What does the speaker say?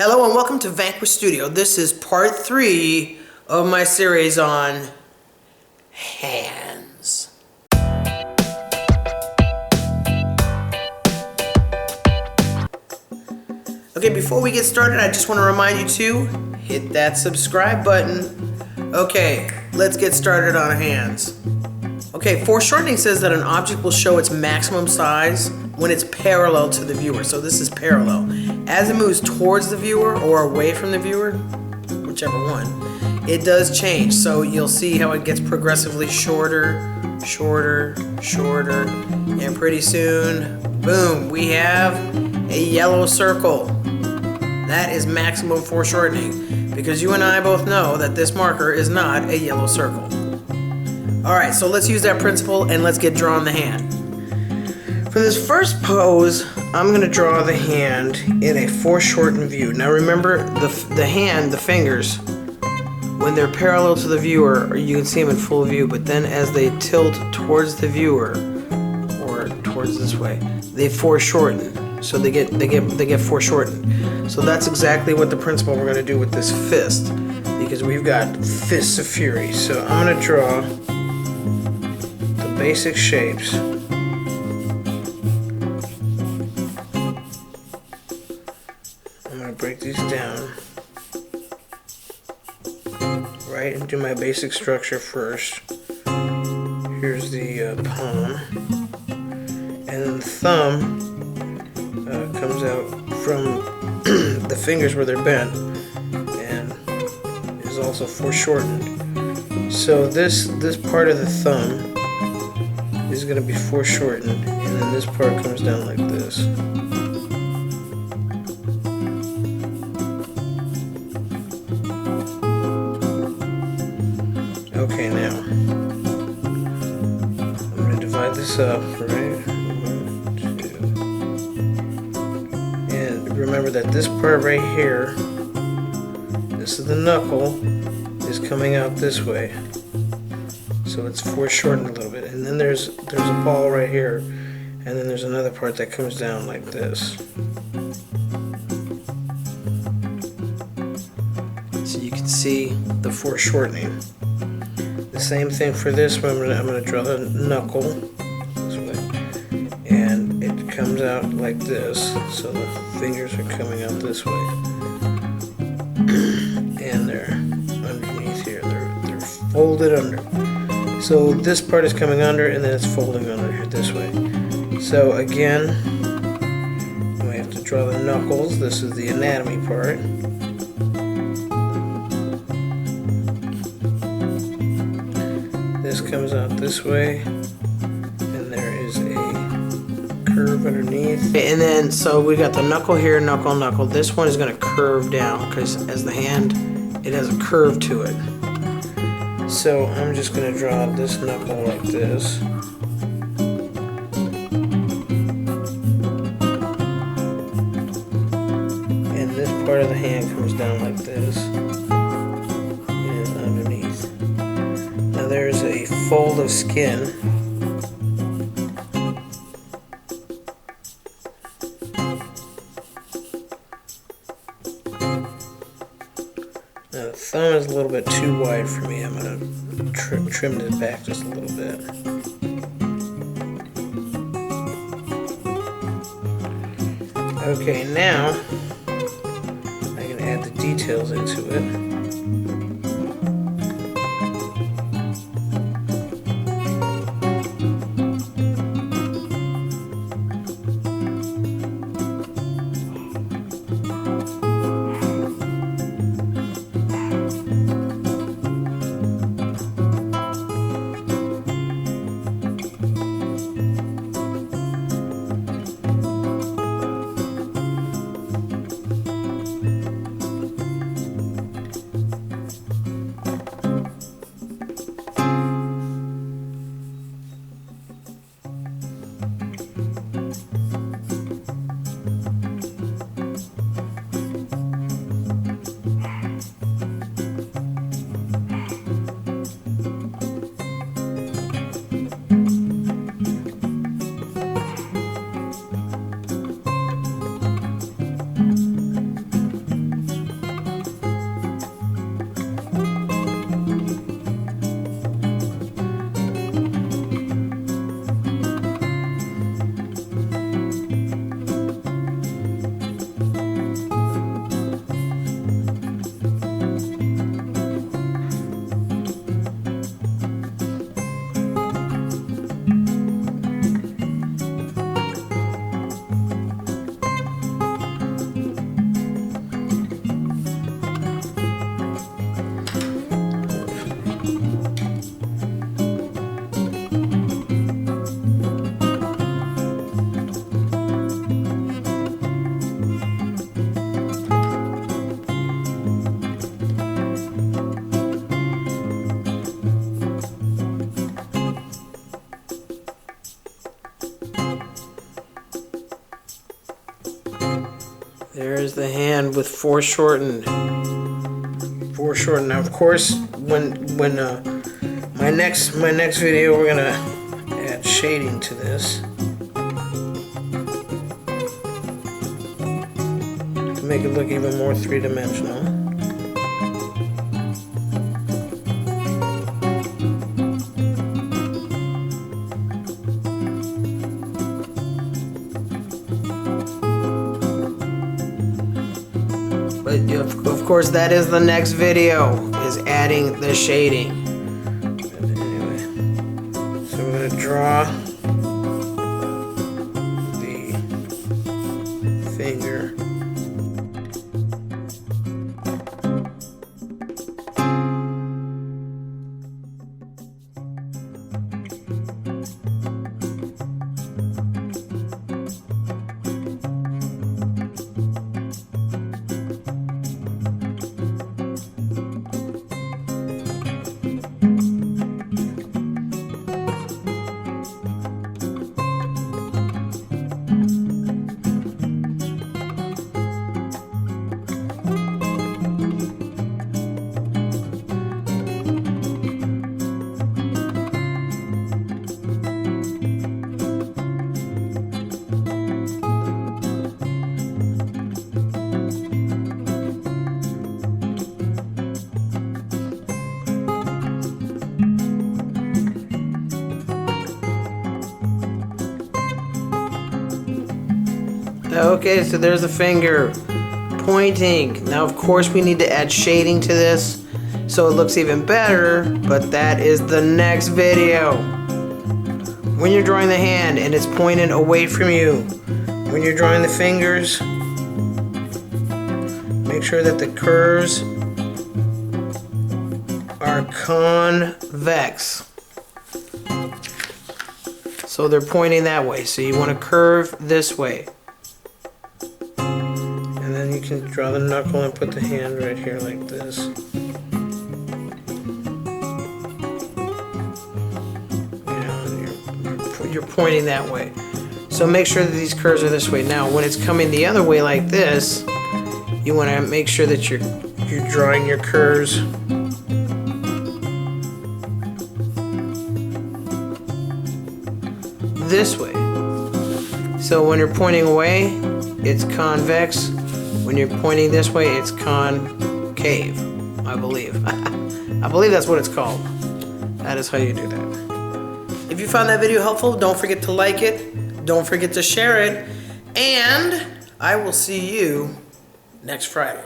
Hello and welcome to Vanquish Studio. This is part 3 of my series on hands. Okay, before we get started, I just want to remind you to hit that subscribe button. Okay, let's get started on hands. Okay, foreshortening says that an object will show its maximum size when it's parallel to the viewer. So this is parallel. As it moves towards the viewer or away from the viewer, whichever one, it does change. So you'll see how it gets progressively shorter, shorter, shorter, and pretty soon, boom, we have a yellow circle. That is maximum foreshortening, because you and I both know that this marker is not a yellow circle. Alright, so let's use that principle and let's get drawing the hand. For this first pose, I'm going to draw the hand in a foreshortened view. Now remember, the hand, the fingers, when they're parallel to the viewer, you can see them in full view, but then as they tilt towards the viewer, or towards this way, they foreshorten. So they get foreshortened. So that's exactly what the principle we're going to do with this fist, because we've got fists of fury. So I'm going to draw the basic shapes. I'm going to break these down, right, and do my basic structure first. Here's the palm, and then the thumb comes out from the fingers where they're bent, and is also foreshortened. So this part of the thumb is going to be foreshortened, and then this part comes down like this. Okay, now I'm going to divide this up, right? 1, 2. And remember that this part right here, this is the knuckle, is coming out this way. So it's foreshortened a little bit. And then there's a ball right here, and then there's another part that comes down like this. So you can see the foreshortening. The same thing for this one. I'm going to draw the knuckle this way, and it comes out like this, so the fingers are coming out this way, and they're underneath here, they're folded under. So this part is coming under, and then it's folding under here this way. So again, we have to draw the knuckles. This is the anatomy part. This comes out this way, and there is a curve underneath. And then, so we got the knuckle here, knuckle, knuckle. This one is going to curve down, because as the hand, it has a curve to it. So I'm just going to draw this knuckle like this. And this part of the hand comes down like this. There's a fold of skin. Now the thumb is a little bit too wide for me. I'm going to trim it back just a little bit. Okay, now I can add the details into it. There's the hand with foreshortened. Foreshortened. Now, of course, when my next video, we're gonna add shading to this to make it look even more three-dimensional. But of course, that is the next video, is adding the shading. Anyway, so we're going to draw the finger. Okay, so there's the finger pointing. Now, of course, we need to add shading to this so it looks even better, but that is the next video. When you're drawing the hand and it's pointing away from you, when you're drawing the fingers, make sure that the curves are convex. So they're pointing that way. So you want to curve this way. And then you can draw the knuckle and put the hand right here like this. You know, and you're pointing that way. So make sure that these curves are this way. Now, when it's coming the other way like this, you want to make sure that you're drawing your curves this way. So when you're pointing away, it's convex. When you're pointing this way, it's concave, I believe. I believe that's what it's called. That is how you do that. If you found that video helpful, don't forget to like it. Don't forget to share it. And I will see you next Friday.